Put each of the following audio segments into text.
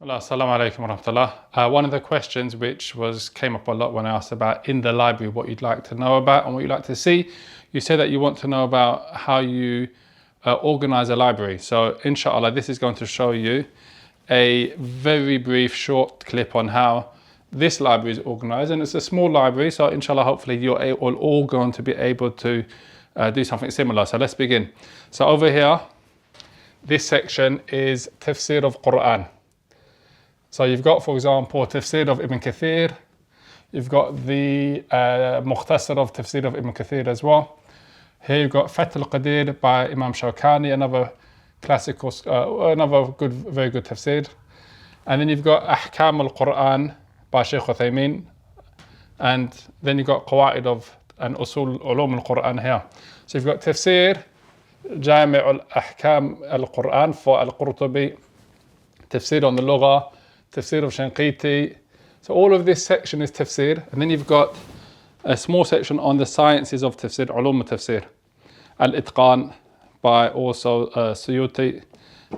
Assalamu alaikum wa rahmatullah. One of the questions which came up a lot when I asked about in the library what you'd like to know about and what you'd like to see, you said that you want to know about how you organize a library. So inshallah, this is going to show you a very brief short clip on how this library is organized, and it's a small library, so inshallah hopefully you're all going to be able to do something similar. So let's begin. So over here, this section is Tafsir of Quran. So you've got, for example, Tafsir of Ibn Kathir. You've got the Mukhtasar of Tafsir of Ibn Kathir as well. Here you've got Fath al-Qadir by Imam Shawkani, another classical, very good tafsir. And then you've got Ahkam al-Quran by Shaykh Uthaymeen. And then you've got Qawaid of and Usul Ulum al-Quran here. So you've got Tafsir, Jami' al-Ahkam al-Quran for al-Qurtubi, Tafsir on the Lugha, Tafsir of Shanqiti. So all of this section is Tafsir. And then you've got a small section on the sciences of Tafsir, Ulum al-Tafsir, Al-Itqan by also Suyuti.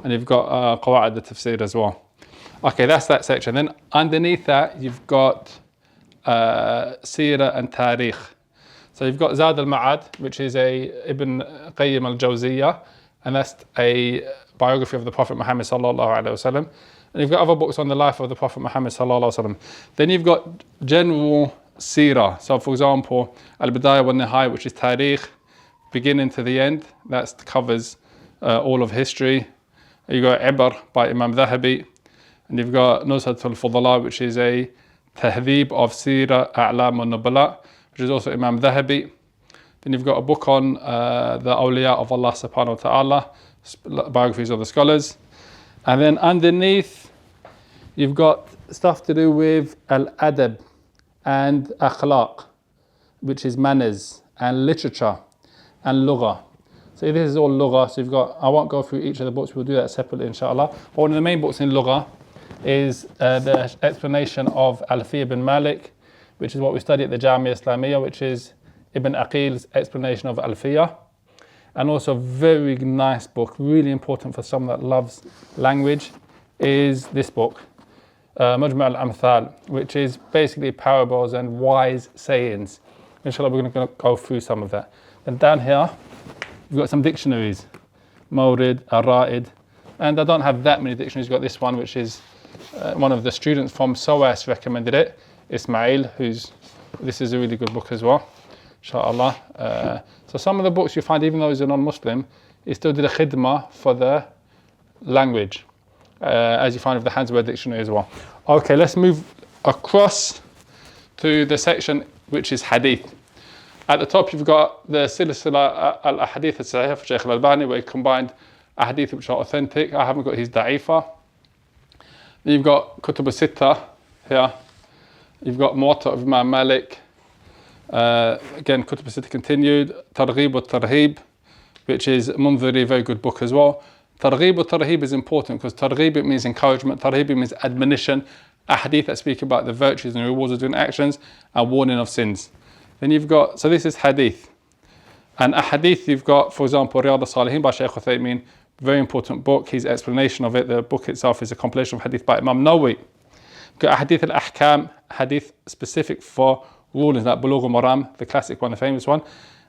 And you've got Qawaid al-Tafsir as well. Okay, that's that section. Then underneath that, you've got Seerah and Tarikh. So you've got Zad al-Ma'ad, which is a Ibn Qayyim al-Jawziyah, and that's a biography of the Prophet Muhammad sallallahu alaihi wasallam. And you've got other books on the life of the Prophet Muhammad sallallahu alaihi wasallam. Then you've got general Seerah. So for example, Al-Bidayah wa Nihaya, which is Tarikh, beginning to the end. That covers all of history. You've got Ibar by Imam Dhahabi. And you've got Nuzhat al-Fudala, which is a Tahdhib of Seerah A'lam al-Nubala, which is also Imam Dhahabi. Then you've got a book on the awliya of Allah subhanahu wa ta'ala, biographies of the scholars. And then underneath, you've got stuff to do with al-adab and akhlaq, which is manners, and literature, and lugha. So this is all lugha. So you've got, I won't go through each of the books, we'll do that separately inshallah. But one of the main books in lugha is the explanation of Alfiya ibn Malik, which is what we study at the Jamia Islamiyya, which is Ibn Aqil's explanation of Alfiya. And also a very nice book, really important for someone that loves language, is this book, Mujma' al-Amthal, which is basically parables and wise sayings. Inshallah, we're going to go through some of that. And down here, we've got some dictionaries, Mawrid, Ar-Ra'id, and I don't have that many dictionaries. We've got this one, which is one of the students from SOAS recommended it, Ismail, this is a really good book as well, inshallah. So some of the books you find, even though he's a non-Muslim, he still did a khidmah for the language, as you find with the Hansware dictionary as well. Okay, let's move across to the section which is Hadith. At the top you've got the Silsila al-Ahadith al-Sahih for Shaykh al-Albani, where he combined Ahadith which are authentic. I haven't got his Da'ifa. Then you've got Kutub al-Sitta here. You've got Muwatta of Imam Malik. Again, Kutub al-Sitta continued. Targhib al-Tarhib, which is Munziri, very good book as well. Targhib al-Tarhib is important because Targhib, it means encouragement. Tarhib means admonition. Ahadith that speak about the virtues and rewards of doing actions and warning of sins. Then you've got, so this is Hadith. And Ahadith, you've got, for example, Riyad al-Salihin by Shaykh Uthaymeen, very important book. His explanation of it, the book itself is a compilation of Hadith by Imam Nawawi. Got Hadith al-Ahkam, Hadith specific for rulings like Bulugh al-Maram, the classic one, the famous one.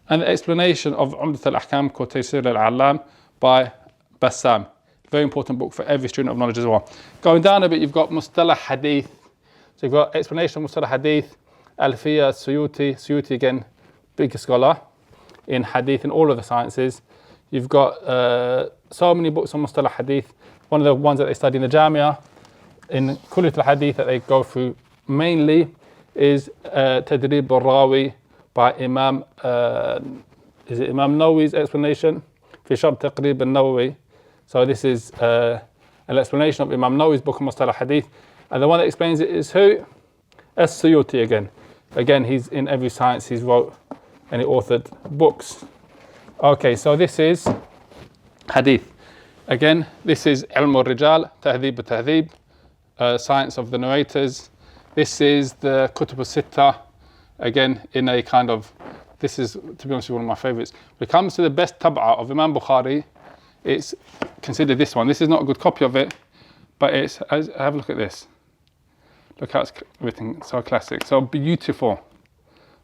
And the explanation of Umdat al-Ahkam called Taysir al-Allam by Bassam. Very important book for every student of knowledge as well. Going down a bit, you've got Mustalah Hadith. So you've got explanation of Mustalah Hadith, Alfiya, Suyuti again, big scholar in Hadith in all of the sciences. You've got so many books on Mustalah Hadith. One of the ones that they study in the Jamia, in Kulliyat al-Hadith that they go through mainly is Tadrib al-Rawi by Imam Nawawi's explanation, Fi Sharh Taqrib al-Nawawi. So this is an explanation of Imam Nawawi's book on Mustalah Hadith. And the one that explains it is who? As-Suyuti again. Again, he's in every science, he's wrote and he authored books. Okay, so this is Hadith. Again, this is Ilm al-Rijal, Tahdhib al-Tahdhib, science of the narrators. This is the Kutub al-Sitta, again in a kind of, this is, to be honest, one of my favorites. When it comes to the best tab'a of Imam Bukhari, it's considered this one. This is not a good copy of it, but have a look at this. Look how it's written, so classic, so beautiful.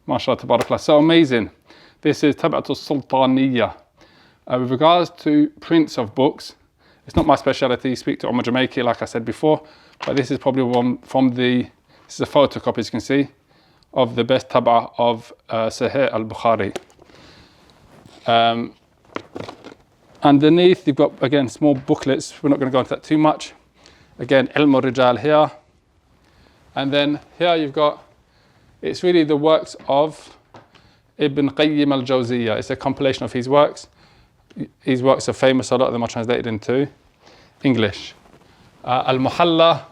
MashaAllah, tabarakallah, so amazing. This is Tab'atul Sultaniyya. With regards to prints of books, it's not my speciality. Speak to Umar Jamaica, like I said before, but this is probably one this is a photocopy, as you can see, of the best tab'a of Sahih al-Bukhari. Underneath, you've got, again, small booklets. We're not going to go into that too much. Again, Ilm al-Rijal here. And then here you've got, it's really the works of Ibn Qayyim al-Jawziyya. It's a compilation of his works. His works are famous, a lot of them are translated into English. Al-Muhalla,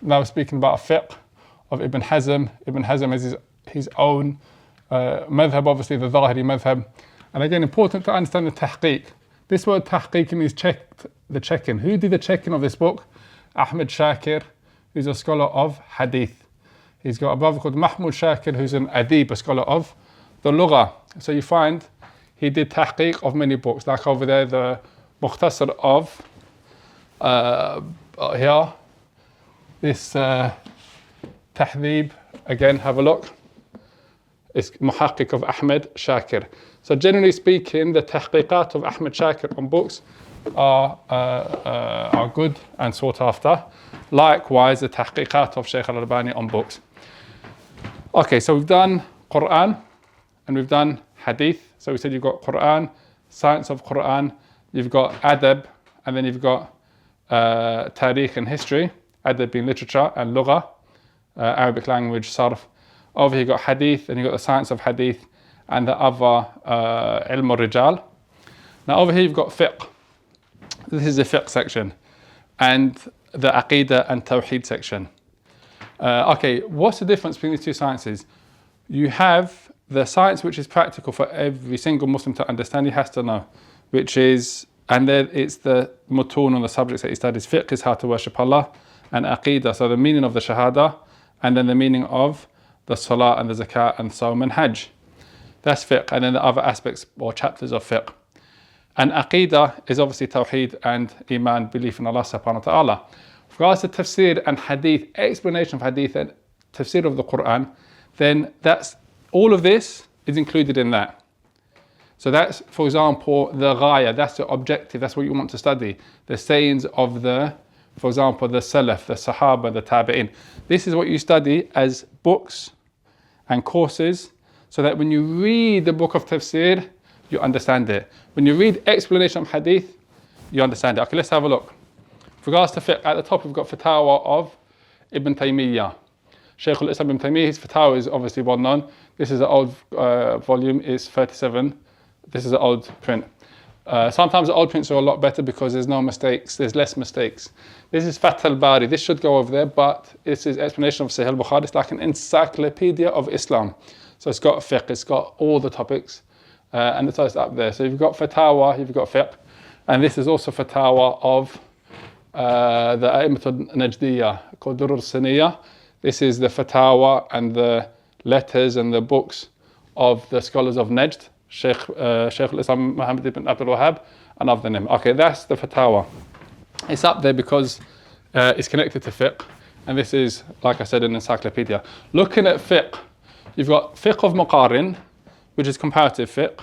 now we're speaking about a fiqh of Ibn Hazm. Ibn Hazm is his own madhab, obviously the Zahiri madhab. And again, important to understand the tahqiq. This word tahqiq means the check-in. Who did the check-in of this book? Ahmed Shakir, who's a scholar of Hadith. He's got a brother called Mahmoud Shakir, who's an adib, a scholar of the Lugha. So you find he did tahqiq of many books, like over there, the Mukhtasar of, here, this Tahdhib, again, have a look. It's Muhaqqiq of Ahmed Shakir. So generally speaking, the tahqiqat of Ahmed Shakir on books are good and sought after. Likewise, the tahqiqat of Shaykh al-Albani on books. Okay, so we've done Quran and we've done Hadith. So we said you've got Quran, science of Quran, you've got adab, and then you've got tariq and history, adab being literature and lugha, Arabic language, sarf. Over here you've got Hadith, and you've got the science of Hadith, and the other ilm al-rijal. Now over here you've got fiqh. This is the fiqh section, and the aqidah and tawheed section. Okay, what's the difference between these two sciences? You have the science which is practical for every single Muslim to understand, he has to know, which is, and then it's the mutun on the subjects that he studies. Fiqh is how to worship Allah, and aqidah, so the meaning of the shahada, and then the meaning of the salah and the zakat and sawm and hajj. That's fiqh, and then the other aspects or chapters of fiqh. And aqidah is obviously tawheed and iman, belief in Allah subhanahu wa ta'ala. With regards to tafsir and hadith, explanation of hadith and tafsir of the Quran, then that's all of this is included in that. So that's, for example, the ghaya, that's the objective, that's what you want to study. The sayings of for example, the Salaf, the Sahaba, the Tabi'in. This is what you study as books and courses, so that when you read the book of tafsir, you understand it. When you read explanation of hadith, you understand it. Okay, let's have a look. With regards to fiqh, at the top we've got Fatawa of Ibn Taymiyyah. Shaykh al-Islam Ibn Taymiyyah, his Fatawa is obviously well known. This is an old volume, is 37. This is an old print. Sometimes the old prints are a lot better because there's no mistakes, there's less mistakes. This is Fath al-Bari, this should go over there, but this is explanation of Sahih al-Bukhari. It's like an encyclopedia of Islam. So it's got fiqh, it's got all the topics, and it's up there. So you've got Fatawa, you've got fiqh, and this is also Fatawa of the A'immatul Najdiyah, called Durr al-Siniyah. This is the Fatawa and the letters and the books of the scholars of Najd, Shaykh al-Islam Muhammad ibn AbdulWahid, and of them. Okay, that's the Fatawa. It's up there because it's connected to fiqh, and this is, like I said, an encyclopedia. Looking at fiqh, you've got fiqh of Muqarin, which is comparative fiqh,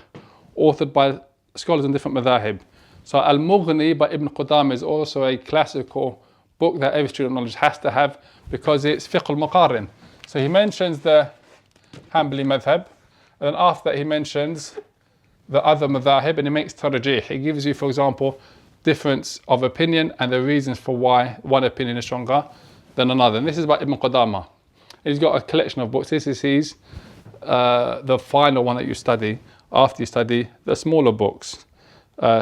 authored by scholars in different madhahib. So Al-Mughni by Ibn Qudama is also a classical book that every student of knowledge has to have because it's fiqh al-Muqarin. So he mentions the Hanbali madhab, and then after that he mentions the other madhahib, and he makes tarjih. He gives you, for example, difference of opinion and the reasons for why one opinion is stronger than another. And this is by Ibn Qudama. He's got a collection of books. This is his, the final one that you study after you study the smaller books,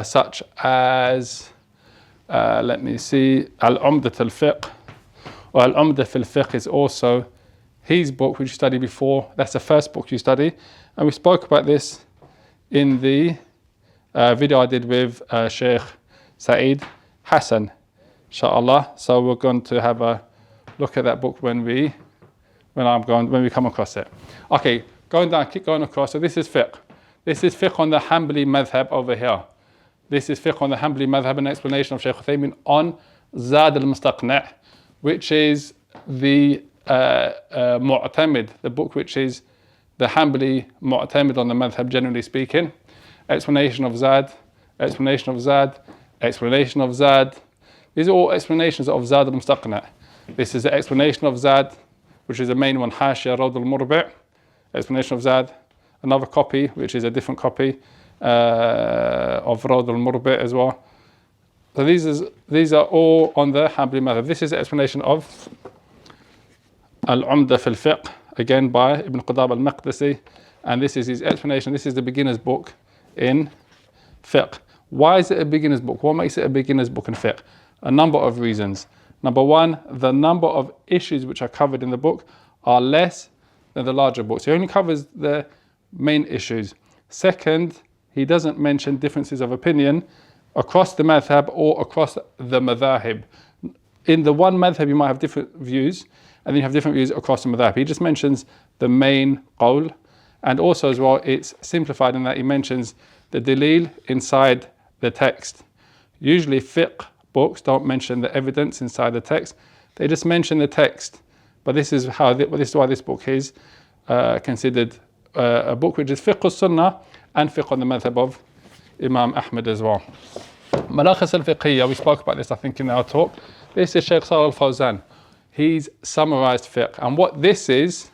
such as, let me see, Al-Umdat al-Fiqh, or Al-Umdah fil-Fiqh is also his book, which you studied before. That's the first book you study. And we spoke about this in the video I did with Sheikh Saeed Hassan, inshallah. So we're going to have a look at that book when we come across it. Okay, going down, keep going across. So this is fiqh. This is fiqh on the Hanbali madhab over here. This is fiqh on the Hanbali madhab, an explanation of Shaykh Uthaymeen on Zad al-Mustaqni', which is the Mu'tamid, the book which is the Hanbali Mu'tamid on the madhab, generally speaking. Explanation of Zad, explanation of Zad, explanation of Zad. These are all explanations of Zad al-Mustaqni'. This is the explanation of Zad, which is the main one, Hashia Rawd al-Murbi', explanation of Zad. Another copy, which is a different copy of Rawd al-Murbi' as well. So these are all on the Hanbali madhab. This is the explanation of Al-Umda fil Fiqh, again by Ibn Qudama al-Maqdisi, and this is his explanation. This is the beginner's book in fiqh. Why is it a beginner's book? What makes it a beginner's book in fiqh? A number of reasons. Number one, the number of issues which are covered in the book are less than the larger books. He only covers the main issues. Second, he doesn't mention differences of opinion across the madhab or across the madhahib. In the one madhab you might have different views, and then you have different views across the madhab. He just mentions the main qawl, and also as well it's simplified in that he mentions the dalil inside the text. Usually fiqh books don't mention the evidence inside the text, they just mention the text. But this is why this book is considered a book which is fiqh al-sunnah and fiqh on the madhab of Imam Ahmad as well. Malakhis al-fiqhiyya, we spoke about this I think in our talk. This is Shaykh Salih al-Fawzan. He's summarized fiqh, and what this is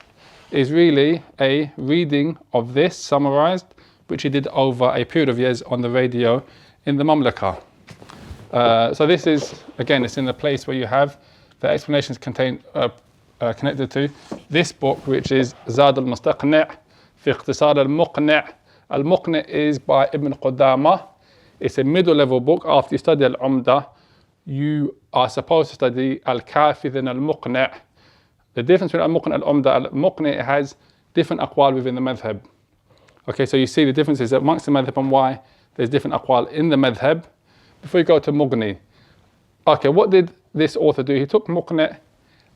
really a reading of this summarized, which he did over a period of years on the radio in the Mamlaka. So this is, again, it's in the place where you have the explanations contained connected to this book, which is Zad al-Mustaqni' fi ikhtisar al-Muqni'. Al-Muqni' is by Ibn Qudama. It's a middle level book. After you study Al-Umda, you are supposed to study Al-Kafi then Al-Muqni'. The difference between Al-Muqni' and Al-Umda, Al-Muqni' has different aqwal within the madhab. Okay, so you see the differences amongst the madhab and why there's different aqwal in the madhab. Before you go to Mughni, okay, what did this author do? He took Muqni'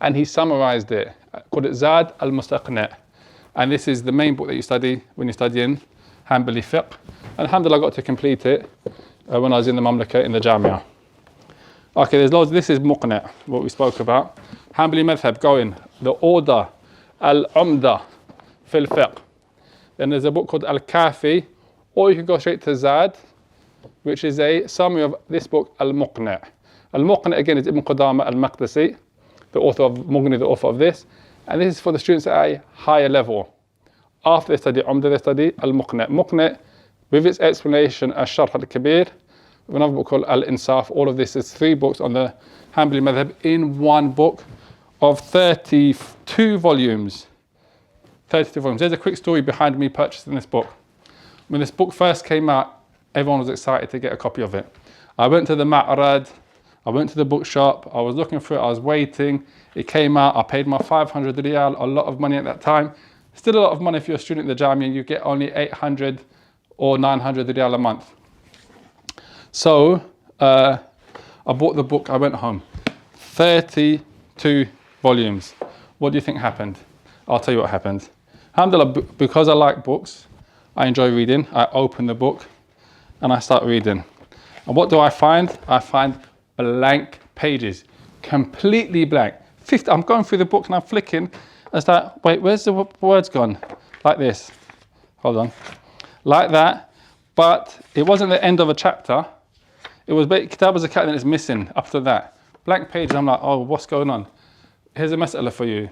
and he summarized it, called it Zad al-Mustaqni'. And this is the main book that you study when you're studying Hanbali fiqh. And alhamdulillah, I got to complete it when I was in the Mamlaka in the Jamia. Okay, there's loads. This is Muqni', what we spoke about. Hanbali madhab, going, the order, Al-Umda fil Fiqh. Then there's a book called Al-Kafi, or you can go straight to Zad, which is a summary of this book, Al-Muqni'. Al-Muqni' again is Ibn Qudama al-Maqdisi, the author of Mughni, the author of this. And this is for the students at a higher level. After they study Umda, they study Al-Muqni'. Muqni', with its explanation, Al-Sharh al-Kabir, with another book called Al-Insaf. All of this is 3 books on the Hanbali madhab in one book of 32 volumes. 32 volumes. There's a quick story behind me purchasing this book. When this book first came out, everyone was excited to get a copy of it. I went to the Ma'rad, I went to the bookshop, I was looking for it, I was waiting. It came out, I paid my 500 riyal, a lot of money at that time. Still a lot of money if you're a student in the Jamia, you get only 800 or 900 riyal a month. So I bought the book, I went home. 32 volumes. What do you think happened? I'll tell you what happened. Alhamdulillah, because I like books, I enjoy reading. I open the book and I start reading. And what do I find? I find blank pages, completely blank. I'm going through the book and I'm flicking. I start, wait, where's the words gone? Like this. Hold on. Like that. But it wasn't the end of a chapter. It was Kitab al-Zakat and it's missing after that. Blank pages. I'm like, oh, what's going on? Here's a mas'ala for you.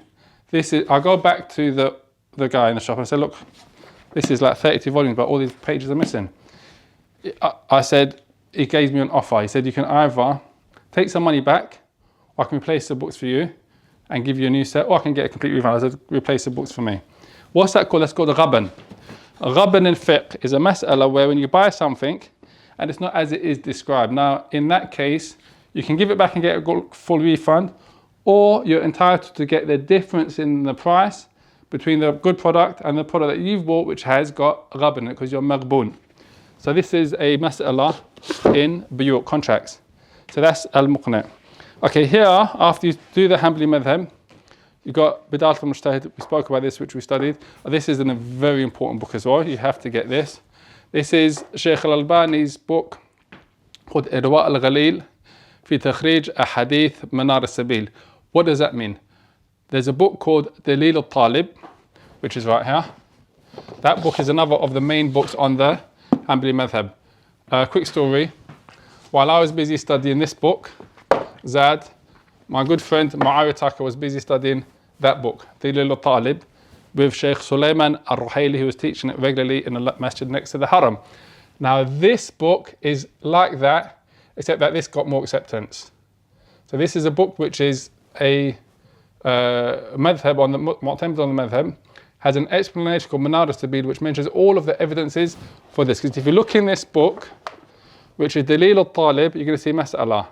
I go back to the guy in the shop and I say, look, this is like 32 volumes, but all these pages are missing. I said, he gave me an offer. He said, you can either take some money back, or I can replace the books for you and give you a new set, or I can get a complete refund. I said, replace the books for me. What's that called? That's called a ghaban. A ghaban in fiqh is a mas'ala where when you buy something and it's not as it is described. Now, in that case, you can give it back and get a full refund, or you're entitled to get the difference in the price between the good product and the product that you've bought, which has got ghaban in it because you're maghboon. So this is a mas'ala in buyu' contracts. So that's al-Muqni'. Okay, here, after you do the Hanbali madhab, you've got Bid'at al-Mujtahid. We spoke about this, which we studied. This is a very important book as well. You have to get this. This is Shaykh al-Albani's book called Irwa al-Ghalil في تخريج أحاديث منار السبيل. What does that mean? There's a book called Little Talib, which is right here. That book is another of the main books on the Hanbali madhab. Quick story. While I was busy studying this book, Zad, my good friend Muawiyah Taka, was busy studying that book, Little Talib, with Sheikh Sulaiman al-Ruhaili, who was teaching it regularly in the masjid next to the Haram. Now this book is like that, except that this got more acceptance. So this is a book which is a madhab on the Mu'tamid on the madhab, has an explanation called Manar al-Sabil, which mentions all of the evidences for this. Because if you look in this book, which is Dalil al-Talib, you're going to see mas'ala,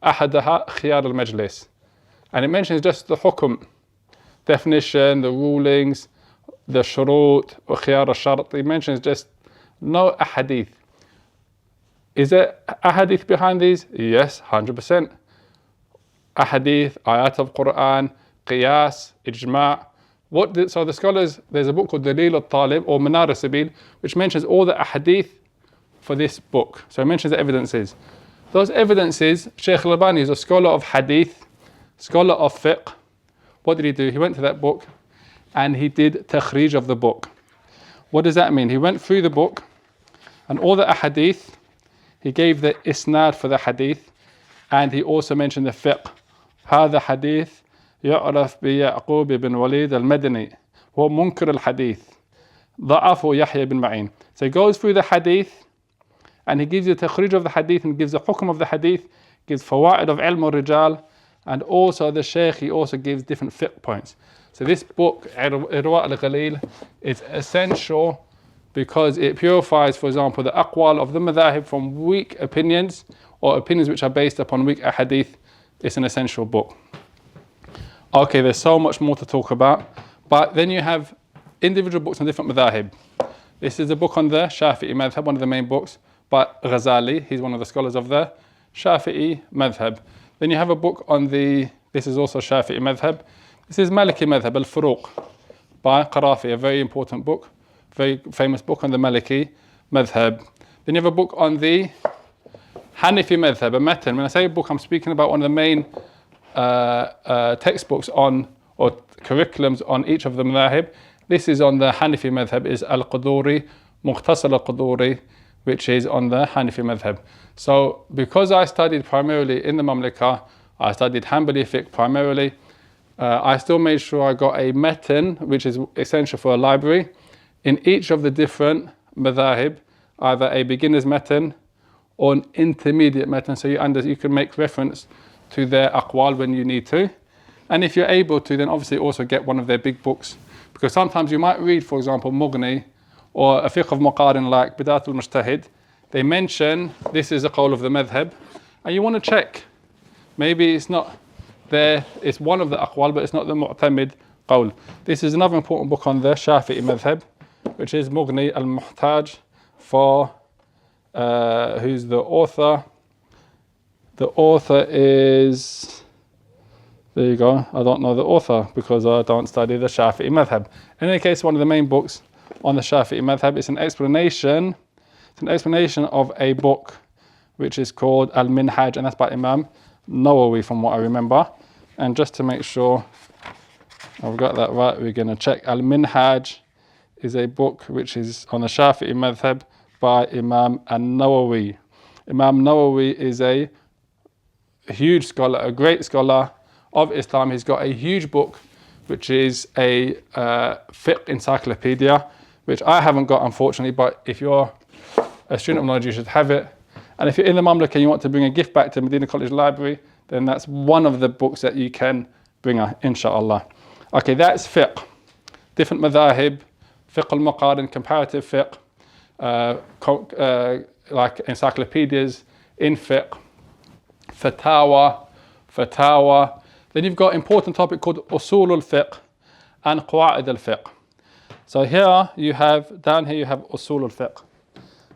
ahadaha khiyar al-majlis. And it mentions just the hukum, definition, the rulings, the shurut, khiyar al-shart. It mentions just no ahadith. Is there ahadith behind these? Yes, 100%. Ahadith, ayat of Quran, qiyas, ijma'. So the scholars, there's a book called Dalil al-Talib or Manar al-Sabil, which mentions all the ahadith for this book. So it mentions the evidences. Those evidences, Shaykh al-Albani is a scholar of hadith, scholar of fiqh. What did he do? He went to that book and he did takhrij of the book. What does that mean? He went through the book and all the ahadith, he gave the isnad for the hadith, and he also mentioned the fiqh. هذا حديث يعرف بيعقوب بن وليد المدني هو منكر الحديث ضعفه يحيى بن معين. So he goes through the hadith and he gives you the takhrij of the hadith and gives the hukum of the hadith, gives fawaid of ilm al-rijal, and also the shaykh, he also gives different fiqh points. So this book, Irwa al-Ghalil, is essential because it purifies, for example, the aqwal of the madhahib from weak opinions or opinions which are based upon weak ahadith. It's an essential book. Okay, there's so much more to talk about, but then you have individual books on different madhahib. This is a book on the Shafi'i madhab, one of the main books, by Ghazali. He's one of the scholars of the Shafi'i madhab. Then you have a book on this is also Shafi'i madhab. This is Maliki madhab, Al-Furuq, by Qarafi, a very important book, very famous book on the Maliki madhab. Then you have a book on the Hanafi madhab, a matan. When I say book, I'm speaking about one of the main textbooks on, or curriculums on each of the madhab. This is on the Hanafi madhab, is Al-Quduri, Mukhtasar Al-Quduri, which is on the Hanafi madhab. So because I studied primarily in the Mamlaka, I studied Hanbali fiqh primarily, I still made sure I got a matan, which is essential for a library, in each of the different madhahib, either a beginner's matan or an intermediate matan, so you can make reference to their aqwal when you need to. And if you're able to, then obviously also get one of their big books, because sometimes you might read, for example, Mughni or a fiqh of Muqarin like Bidat al-Mujtahid. They mention this is a qawl of the madhab, and you want to check. Maybe it's not there, it's one of the aqwal, but it's not the mu'tamid qawl. This is another important book on the Shafi'i madhab, which is Mughni al-Muhtaj, for who's the author. The author is, there you go, I don't know the author because I don't study the Shafi'i madhab. In any case, one of the main books on the Shafi'i madhab is an explanation of a book which is called Al-Minhaj, and that's by Imam Nawawi from what I remember. And just to make sure I've got that right, we're going to check. Al-Minhaj is a book which is on the Shafi'i madhab by Imam An-Nawawi. Imam Nawawi is a huge scholar, a great scholar of Islam. He's got a huge book which is a fiqh encyclopedia, which I haven't got unfortunately, but if you're a student of knowledge, you should have it. And if you're in the Mamlaka and you want to bring a gift back to Madinah College Library, then that's one of the books that you can bring, inshallah. Okay, that's fiqh. Different madhahib, fiqh al-Muqarin, comparative fiqh, like encyclopedias in fiqh, fatawa. Then you've got important topic called usul al-fiqh and qawaid al-fiqh. So down here you have usul al-fiqh.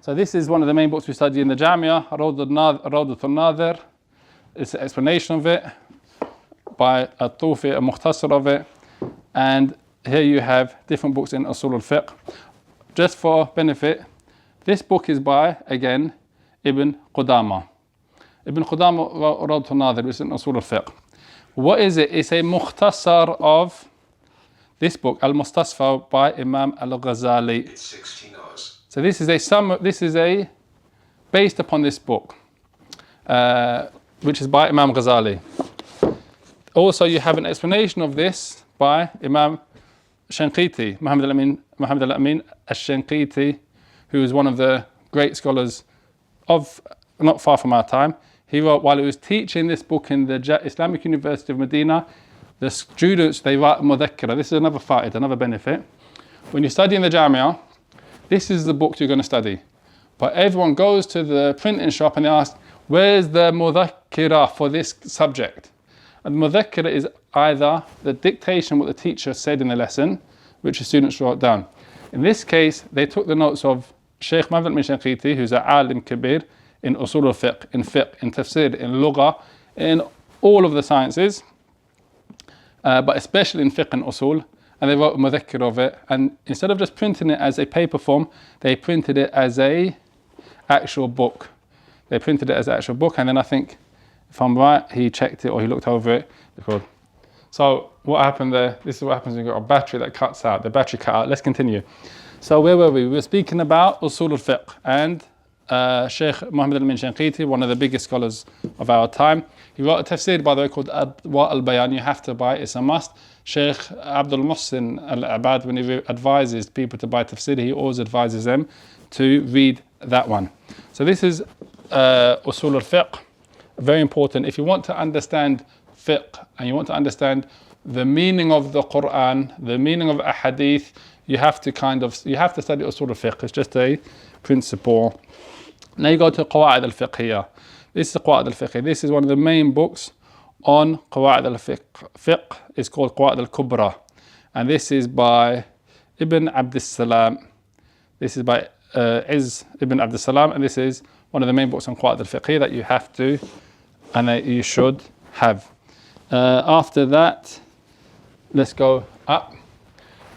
So this is one of the main books we study in the Jamia, Rawdat al-Nadhir. It's an explanation of it by At-Tufi, a mukhtasar of it. And here you have different books in usul al-fiqh. Just for benefit, this book is by, again, Ibn Qudama. Ibn Qudama wrote Nadir, which is in Usul al-Fiqh. What is it? It's a mukhtasar of this book, Al-Mustasfa by Imam Al-Ghazali. It's 16 hours. So this is a based upon this book, which is by Imam Ghazali. Also, you have an explanation of this by Imam Shanqiti, Muhammad al-Amin al-Shanqiti, who is one of the great scholars of not far from our time. He wrote, while he was teaching this book in the Islamic University of Medina, the students, they write mudhakkara. This is another fa'idah, another benefit. When you study in the Jamia, this is the book you're going to study. But everyone goes to the printing shop and they ask, where's the mudhakkara for this subject? And the mudhakkara is either the dictation, what the teacher said in the lesson, which the students wrote down. In this case, they took the notes of Shaykh Muhammad bin Shanqiti, who's an alim kabir in usul al-fiqh, in fiqh, in tafsir, in lugha, in all of the sciences, but especially in fiqh and usul, and they wrote a mudhakkar of it. And instead of just printing it as a paper form, they printed it as a actual book. They printed it as an actual book, and then I think, if I'm right, he checked it or he looked over it. So what happened there? This is what happens when you've got a battery that cuts out. The battery cut out. Let's continue. So where were we? We were speaking about usul al-fiqh, and Shaykh Muhammad al-Amin Shanqiti, one of the biggest scholars of our time. He wrote a tafsir, by the way, called Adwa al-Bayan. You have to buy it, it's a must. Shaykh Abdul al-Abad, when he advises people to buy tafsir, he always advises them to read that one. So this is usul al-fiqh, very important. If you want to understand fiqh and you want to understand the meaning of the Quran, the meaning of a hadith, you have to study usul al-fiqh. It's just a principle. Now you go to Qawa'id al-Fiqhiyya. This is Qawa'id al-Fiqhiyya. This is one of the main books on Qawa'id al-Fiqh. It's called Qawa'id al-Kubra. And this is by Ibn Abdus-Salam. This is by Izz Ibn Abdus-Salam. And this is one of the main books on Qawa'id al-Fiqhiyya that you have to and that you should have. After that, let's go up.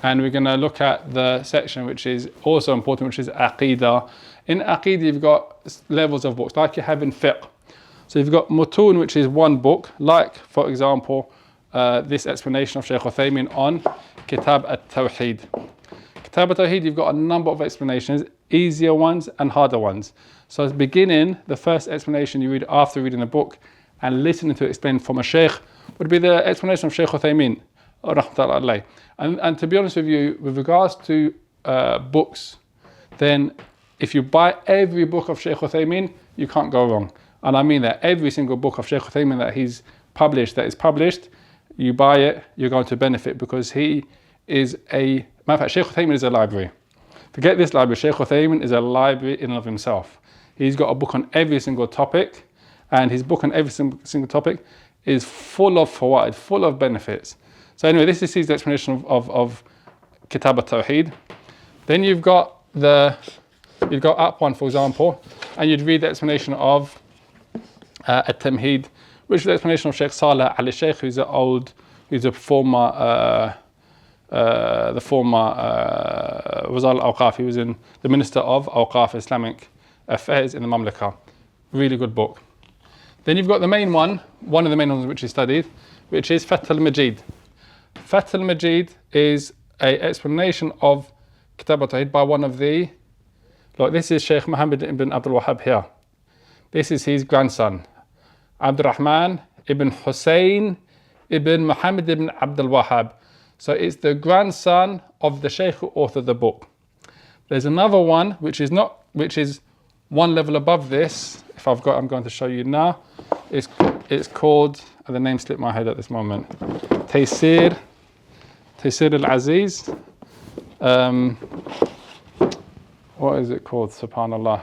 And we're going to look at the section which is also important, which is Aqidah. In Aqidah, you've got levels of books, like you have in fiqh. So you've got Mutun, which is one book, like, for example, this explanation of Shaykh Uthaymeen on Kitab at-Tawheed. Kitab at-Tawheed, you've got a number of explanations, easier ones and harder ones. So at the beginning, the first explanation you read after reading the book and listening to it explained from a Shaykh would be the explanation of Shaykh Uthaymeen. And to be honest with you, with regards to books, then if you buy every book of Shaykh Uthaymeen, you can't go wrong. And I mean that every single book of Shaykh Uthaymeen that is published, you buy it, you're going to benefit, because he is matter of fact, Shaykh Uthaymeen is a library. Forget this library, Shaykh Uthaymeen is a library in and of himself. He's got a book on every single topic, and his book on every single topic is full of fawaid, full of benefits. So anyway, this is his explanation of Kitab at-Tawheed. Then you'd go up one, for example, and you'd read the explanation of At-Tamheed, which is the explanation of Sheikh Saleh Ali Sheikh, who's the former Wazir al-Awqaf. He was the Minister of Awqaf, Islamic Affairs in the Mamlaka. Really good book. Then you've got the main one of the main ones which he studied, which is Fath al-Majid. Fath al-Majid is an explanation of Kitab at-Tawheed by one of the, look, this is Shaykh Muhammad ibn AbdulWahid here. This is his grandson, Abdurrahman ibn Hussein ibn Muhammad ibn AbdulWahid. So it's the grandson of the Shaykh who authored the book. There's another one which is one level above this. If I'm going to show you now. It's called, the name slipped my head at this moment, Taysir al-Aziz. What is it called? Subhanallah.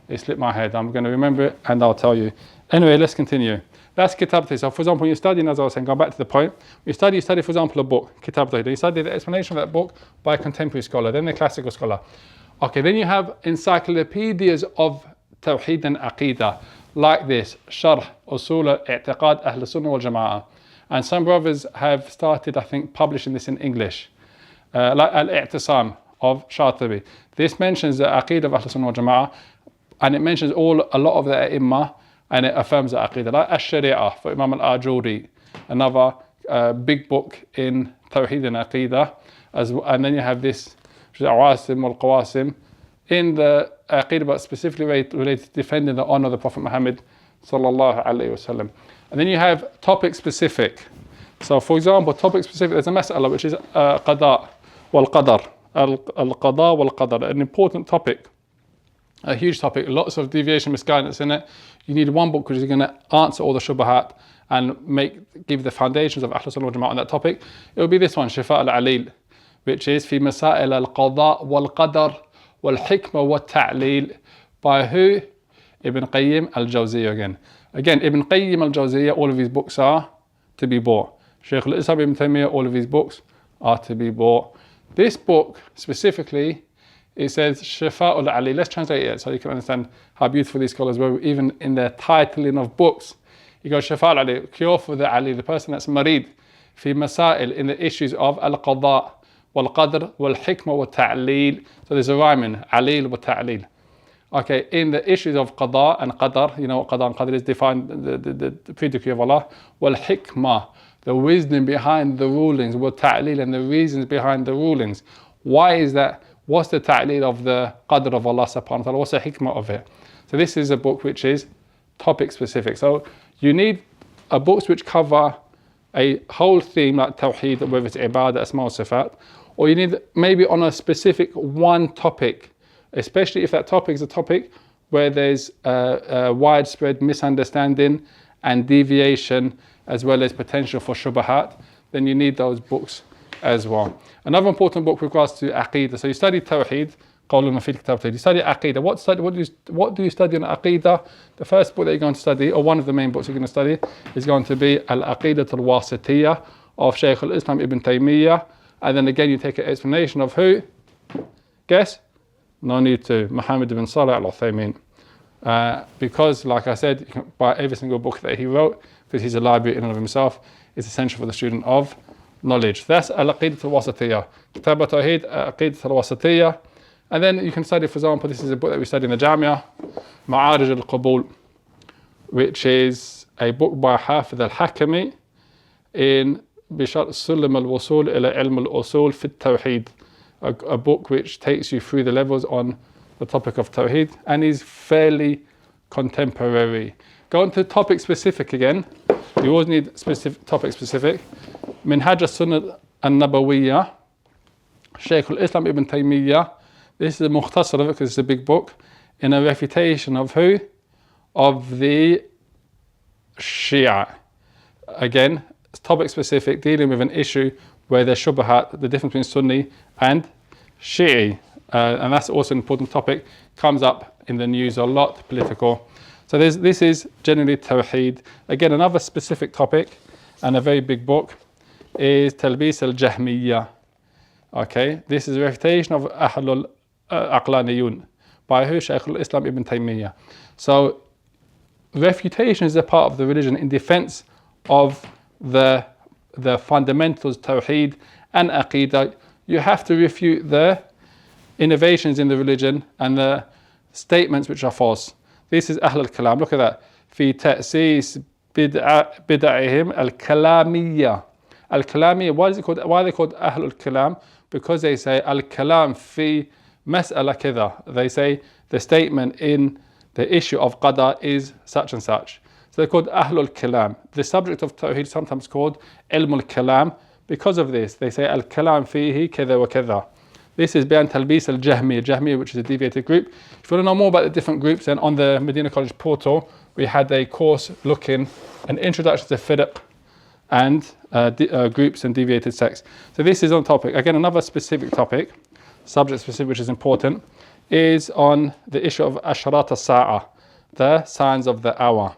It slipped my head. I'm going to remember it and I'll tell you. Anyway, let's continue. That's Kitab at-Tawheed. So for example, when you're studying, as I was saying, going back to the point, you study, for example, a book, Kitab at-Tawheed. You study the explanation of that book by a contemporary scholar, then the classical scholar. Okay, then you have encyclopedias of Tawheed and Aqidah, like this, Sharh Usul al-I'tiqad Ahl Sunnah wal Jama'ah. And some brothers have started, I think, publishing this in English, like Al-I'tisam of Shatibi. This mentions the Aqidah of Ahl Sunnah wal Jama'ah, and it mentions a lot of the A'imma, and it affirms the aqidah. Like Ash-Shari'ah for Imam al-Ajuri, another big book in Tawheed and Aqidah. And then you have this, which is Awasim wal-Qawasim, in the Aqidah, but specifically related to defending the honor of the Prophet Muhammad sallallahu alaihi wasallam. And then you have topic specific. So for example, topic specific, there's a mas'ala which is qada wal qadar. Al-qada wal qadar, an important topic, a huge topic, lots of deviation, misguidance in it. You need one book which is going to answer all the shubahat and give the foundations of Ahlul Sunnah wal Jama'ah on that topic. It will be this one, Shifa al-Alil, which is fi masail al-qada wal qadar wal hikmah wal ta'lil. By who? Ibn Qayyim al-Jawziyya again. Again, Ibn Qayyim al-Jawziyya, all of his books are to be bought. Shaykh al-Islam ibn Taymiyyah, all of his books are to be bought. This book specifically, it says Shifa al-Ali. Let's translate it so you can understand how beautiful these scholars were. Even in their titling of books, you go Shifa al-Ali, cure for the Ali, the person that's marid, fi masail, in the issues of al-qada, wal-qadr, wal-hikmah, wal-ta'lil. So there's a rhyme in alil wa ta'lil. Okay, in the issues of qada and qadar, you know what qada and qadr is, defined the pre-decree of Allah, wal-hikmah, the wisdom behind the rulings, wa ta'lil, and the reasons behind the rulings. Why is that? What's the ta'lil of the qadr of Allah subhanahu wa ta'ala? What's the hikmah of it? So this is a book which is topic specific. So you need books which cover a whole theme like tawheed, whether it's ibadah, asma or sifat, or you need maybe on a specific one topic, especially if that topic is a topic where there's widespread misunderstanding and deviation, as well as potential for shubahat, then you need those books as well. Another important book with regards to Aqidah. So you study Tawheed, Qawlun fi Kitab Tawheed. You study Aqidah. What do you study in Aqidah? The first book that you're going to study, or one of the main books you're going to study, is going to be Al-Aqidah al-Wasitiyah of Shaykh al-Islam ibn Taymiyyah. And then again you take an explanation of who? Guess? No need to. Muhammad ibn Salih al-Uthaymeen. Because, like I said, you can buy every single book that he wrote, because he's a library in and of himself. It's essential for the student of knowledge. That's Al-Aqidah al-Wasitiyah. Kitab al-Tawheed, Aqidah al-Wasitiyah. And then you can study, for example, this is a book that we study in the Jamia, Ma'arij al-Qabul, which is a book by Hafidh al-Hakami in Bishar Sulam al-Wusul ila Ilm al-Usul fi al-Tawheed. A book which takes you through the levels on the topic of Tawheed and is fairly contemporary. Going to topic specific again, you always need topic specific. Minhaj al-Sunnah al-Nabawiyya, Shaykh al-Islam ibn Taymiyyah. This is a mukhtasar of it because it's a big book, in a refutation of who? Of the Shia. Again, topic specific, dealing with an issue where there's shubahat, the difference between Sunni and Shi'i. And that's also an important topic, comes up in the news a lot, political. So this is generally Tawheed. Again, another specific topic and a very big book is Talbis al-Jahmiyyah. Okay, this is a refutation of Ahlul Aqlaniyun by who? Shaykh al-Islam ibn Taymiyyah. So refutation is a part of the religion in defense of the fundamentals, Tawheed and Aqidah. You have to refute the innovations in the religion and the statements which are false. This is Ahl al-Kalam. Look at that. في تأسيس بدعهم الكلامية. Al-Kalamiyya, why are they called Ahl al-Kalam? Because they say al-Kalam fi mas'ala kidha. They say the statement in the issue of qada is such and such. So they're called Ahl al-Kalam. The subject of Tawheed is sometimes called Ilm al-Kalam. Because of this, they say al-Kalam fihi kidha wa kidha. This is Bayan Talbis al-Jahmiyyah, which is a deviated group. If you want to know more about the different groups, then on the Madinah College portal, we had a course looking an introduction to fiqh and groups and deviated sects. So this is on topic. Again, another specific topic, subject specific, which is important, is on the issue of Ashrat al-Sa'a, the signs of the hour.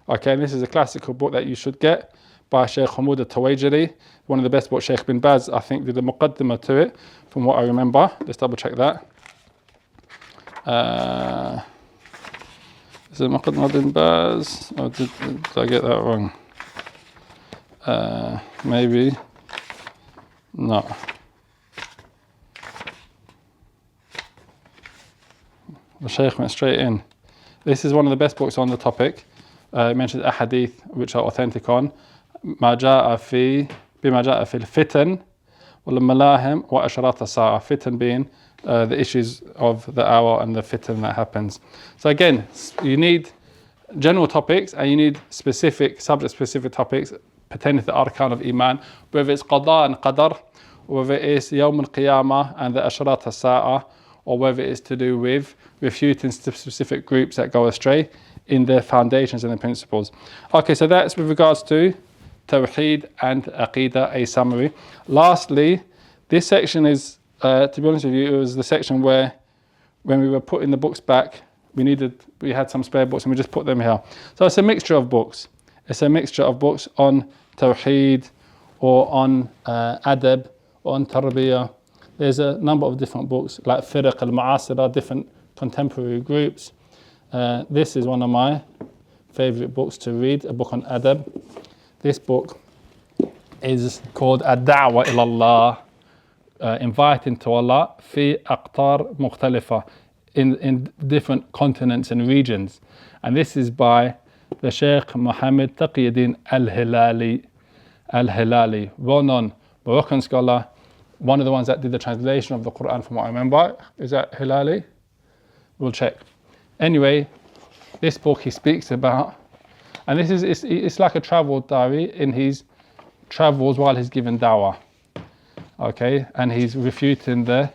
Okay, and this is a classical book that you should get by Shaykh Hamoud al-Tawajiri, one of the best books. Shaykh bin Baz, I think, did the muqaddimah to it, from what I remember. Let's double check that. Is it Muqaddimah bin Baz? Or did I get that wrong? Maybe. No. The Shaykh went straight in. This is one of the best books on the topic. It mentions ahadith which are authentic on ما جاء في بما جاء في الفتن والملاهم وأشراط الساعة. Fitan being the issues of the hour and the fitan that happens. So again, you need general topics and you need specific, subject-specific topics pertaining to the arkan of Iman, whether it's qada and qadar, or whether it's Yawm al-Qiyamah and the Ashrat al-Sa'a, or whether it's to do with refuting specific groups that go astray in their foundations and the principles. Okay, so that's with regards to Tawheed and Aqidah, a summary. Lastly, this section is, to be honest with you, it was the section where when we were putting the books back, we had some spare books and we just put them here. So it's a mixture of books. It's a mixture of books on Tawheed or on Adab or on Tarbiyah. There's a number of different books like Firaq al-Ma'asira, different contemporary groups. This is one of my favorite books to read, a book on Adab. This book is called Ad-Da'wa ila Allah, inviting to Allah fi aqtar mukhtalifa, in different continents and regions. And this is by the Sheikh Muhammad Taqiyuddin al-Hilali, well-known Moroccan scholar, one of the ones that did the translation of the Quran from what I remember. Is that Hilali? We'll check. Anyway, this book he speaks about, and this is it's like a travel diary in his travels while he's given dawah. Okay, and he's refuting the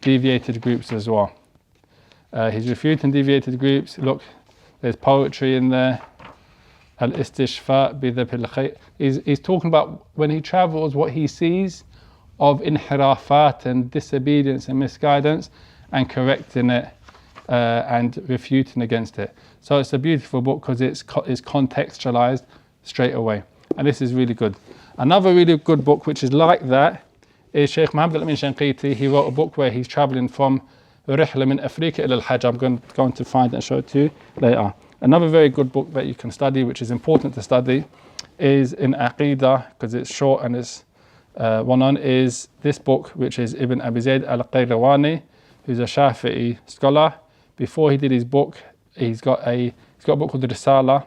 deviated groups as well. He's refuting deviated groups. Look, there's poetry in there. Al-istishfa bidhabil khayr. He's talking about when he travels, what he sees of inhirafat and disobedience and misguidance, and correcting it and refuting against it. So it's a beautiful book because it's contextualized straight away, and this is really good. Another really good book which is like that is Sheikh Muhammad al-Amin Shanqiti. He wrote a book where he's traveling from Rihla min Afrika ila al-Hajj. I'm going to find it and show it to you later. Another very good book that you can study, which is important to study, is in Aqidah, because it's short and it's one on, is this book, which is Ibn Abi Zayd al-Qayrawani, who's a Shafi'i scholar. Before he did his book, he's got a book called Risala.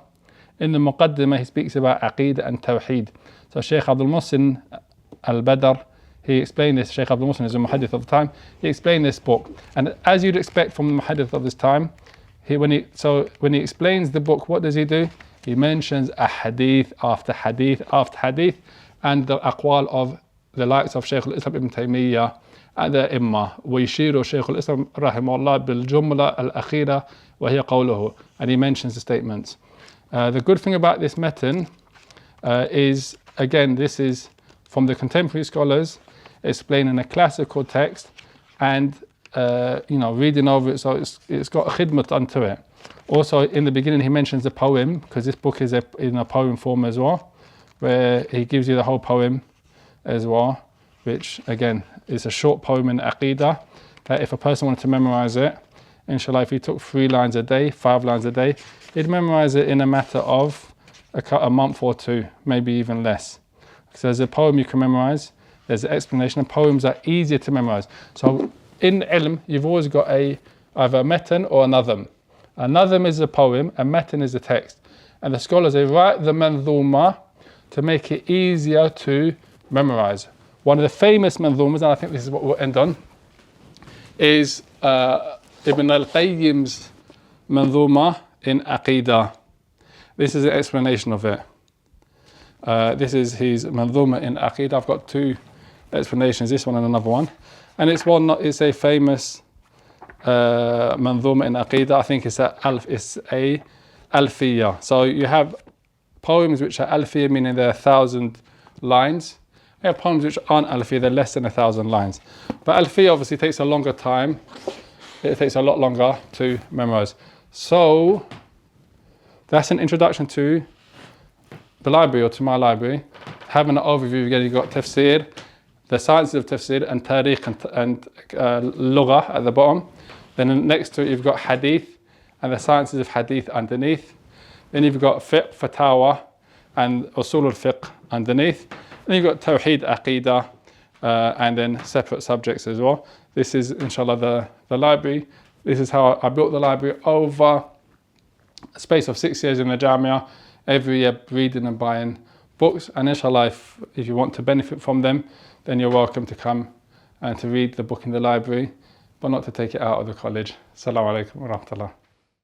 In the Muqaddimah, he speaks about Aqidah and Tawheed. So Sheikh Abdul Muhsin al-Badr, he explained this. Sheikh Abdul Muhsin is a muhaddith of the time. He explained this book, and as you'd expect from the muhaddith of this time, when he explains the book, what does he do? He mentions a hadith after hadith after hadith, and the aqwal of the likes of Shaykh al-Islam ibn Taymiyyah and the Imma. ويشير شيخ الإسلام رحمه الله بالجملة الأخيرة وهي قوله, and he mentions the statements. The good thing about this metin is, again, this is from the contemporary scholars explaining a classical text and reading over it, so it's got a khidmat unto it. Also, in the beginning, he mentions a poem, because this book is in a poem form as well, where he gives you the whole poem as well, which again is a short poem in Aqidah, that if a person wanted to memorize it, inshallah, if he took 3 lines a day, 5 lines a day, he'd memorize it in a matter of a month or 2, maybe even less. So there's a poem you can memorize, there's an explanation, and poems are easier to memorize. So in ilm, you've always got either a metan or a nadhm. A nadhm is a poem, a metan is a text. And the scholars, they write the manzuma to make it easier to memorize. One of the famous manzumas, and I think this is what we'll end on, is Ibn al-Qayyim's manzuma in Aqidah. This is an explanation of it. This is his manzuma in Aqidah. I've got 2 explanations, this one and another one. And it's a famous manzuma in Aqidah. I think it's a alfiyah. So you have poems which are alfiyah, meaning they're 1,000 lines. You have poems which aren't alfiyah, they're less than 1,000 lines. But alfiyah obviously takes a longer time. It takes a lot longer to memorize. So that's an introduction to the library, or to my library. Having an overview, again, you've got tafsir, the sciences of tafsir, and tariq and lugha at the bottom. Then next to it, you've got hadith and the sciences of hadith underneath. Then you've got fiqh, fatawa, and usul al-fiqh underneath. Then you've got tawheed, aqidah, and then separate subjects as well. This is, inshallah, the library. This is how I built the library over a space of 6 years in the Jamia, every year reading and buying books. And inshallah, if you want to benefit from them, then you're welcome to come and to read the book in the library, but not to take it out of the college. Assalamu alaikum wa rahmatullah.